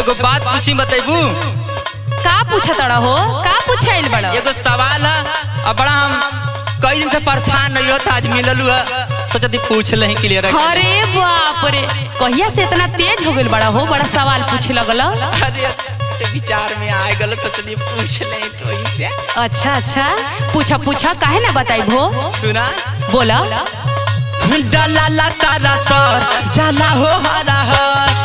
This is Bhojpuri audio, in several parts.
एगो बात पूछी बतेबू? का पूछा तड़ा हो? का पूछे आइल बड़ा? एगो सवाल है और बड़ा हम कई दिन से परेशान नहीं होता, आज मिललू है सोचती पूछ ले क्लियर। अरे बाप रे, कहिया से इतना तेज हो गइल बड़ा हो? बड़ा सवाल पूछे लगल। अरे विचार में आ गल सोचती पूछ ले तो इसे। अच्छा अच्छा, पूछा पूछा, काहे ना बताई भो? सुना बोला। डलाला सारा सर जाला हो हरा हर,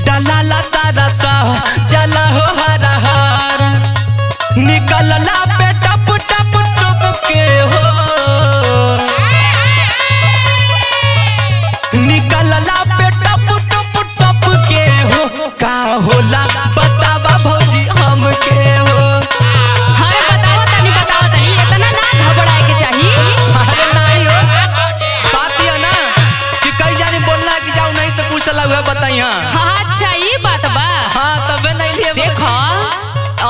डलाला सारा सर जाला हो हरा हर, निकलला पे टप टप टप के हो, निकलला पे टप टप टप के हो, का होला बतावा भौजी हम के हो। अरे बताओ तनी, इतना ना घबराए के चाहिए। अरे नहीं हो, बात ये ना कि कई जानी बोलना कि जाओ नहीं से पूछला हुआ बताई। हाँ अच्छा ये बात बा। हाँ तबे नहीं लिए। देखो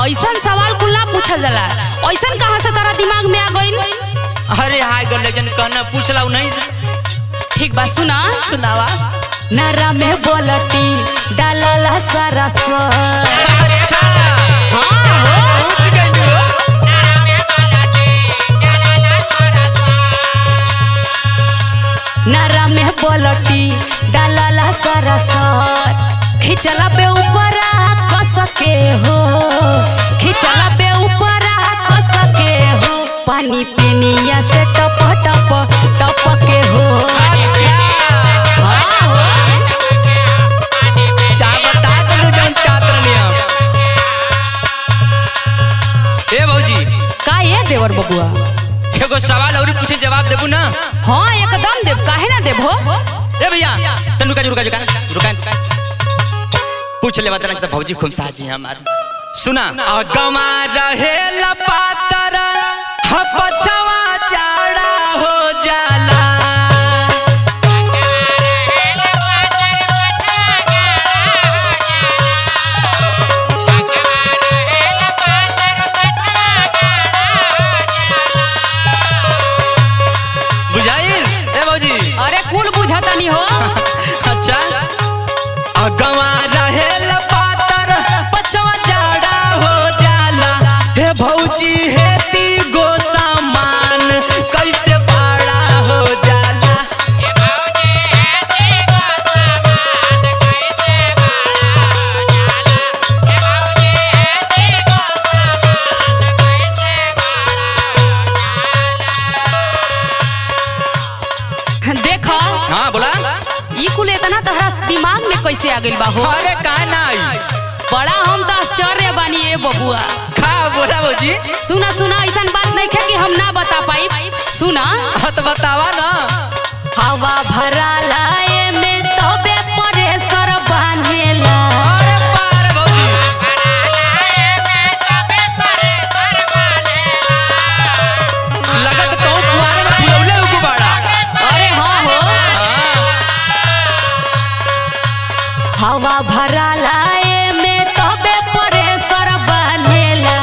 ऐसन सवाल कुल ना पूछल जाला, ऐसन कहाँ से तारा दिमाग में आ गइल? अरे हाय गो लेजन कहना पूछला नहीं। ठीक बा, सुना सुनावा। नारा में बोलती डालला सारा सर। अच्छा हाँ हो, पूछ गई हो। नारा में बोलती डालला सारा सर, खिचला पे ऊपर कस के हो, खिचला पे ऊपर कस के हो, पानी पीनिया से टप टप टप के हो। हाँ हो, चा बता दो जौन चातर नियम। ए भौजी का ये देवर बबुआ? एगो सवाल और पूछे जवाब देबू ना? हाँ एकदम देव, काहे ना देव हो? ए भैया तन रुका पूछ ले बता ना भौजी खूब साजी हमार। सुना अगमा रहे लपातर पछवा चाड़ा हो जाला, बुझाइल ए भौजी? अरे कुल बुझाता नहीं हो। अच्छा अगवा रहे लपातर पछवा चाड़ा हो जाला, हे भौजी हेती गो सामान कैसे बड़ा हो जाला। देखो हाँ बोला। ई कुल इतना तहरा दिमाग में कैसे आ गइल बा हो? अरे का नहीं बड़ा हम तो आश्चर्य बानी ए बबुआ। खा बोला भौजी। सुना सुना, ऐसा बात नहीं है कि हम ना बता पाई। सुना हाँ तो बतावा ना। हवा भरा लाए में तबे परेसर बांधेला। अरे पार भौजी लगत तो कुआरे में फुलौले उगु बाड़ा। अरे हाँ हो, हवा भरा लाए में तबे परेसर बांधेला,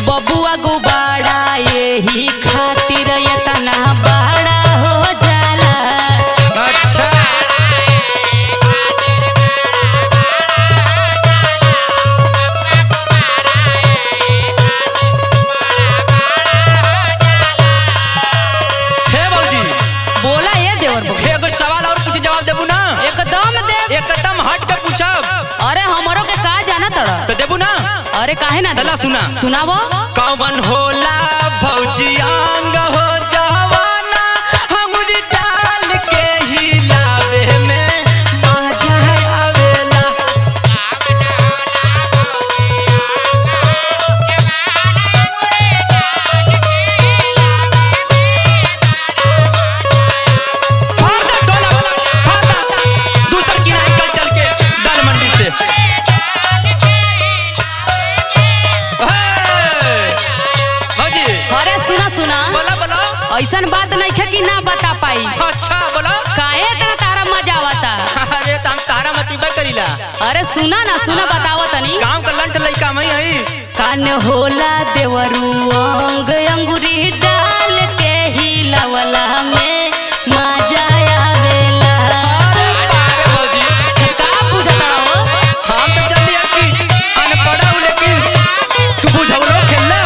बबुआ गुबाड़ा यही खातिर इतना बड़ा हो जाला। अच्छा हे भौजी बोला ये देवर बबुआ। एगो सवाल और पूछे जवाब देबू ना? एकदम देव। एकदम हट के पूछब। अरे हमरो के का जाना तड़ा? तो देबू ना? अरे काहे ना? चला सुना। सुनावो। कौन होला भौजी अंग हो जवाना, अंगुरी डाल के हिलावे में मजा आवेला। फाड़ दे ढोला, फाड़ दे। दूसर किनारे कल चल के दाल मंडी से। भौजी अरे सुना सुना, बोला बोला। ऐसा बात नहीं है कि ना बता पाई। अच्छा बोला। काहे इतना तारा मजा आवता? अरे तो हम तारा बतिबा करीला। अरे सुना ना सुना बताओ तनी। गांव का लंठ लइका मैं हई। कान होला देवरू अंग अंगुरी डाल के ही लवला में मजा आवेला। का बुझता हो? हम तो जल्दी कि अनपढ़ हूं लेकिन तू बुझौलो खेल ले।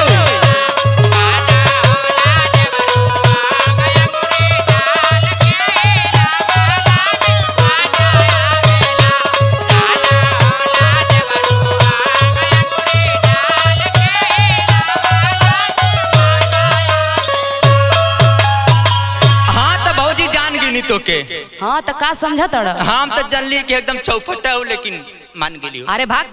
तो के हाँ तो का समझा तड़? हम तो जानली कि एकदम चौपटा हूँ लेकिन मान गेली। अरे भाग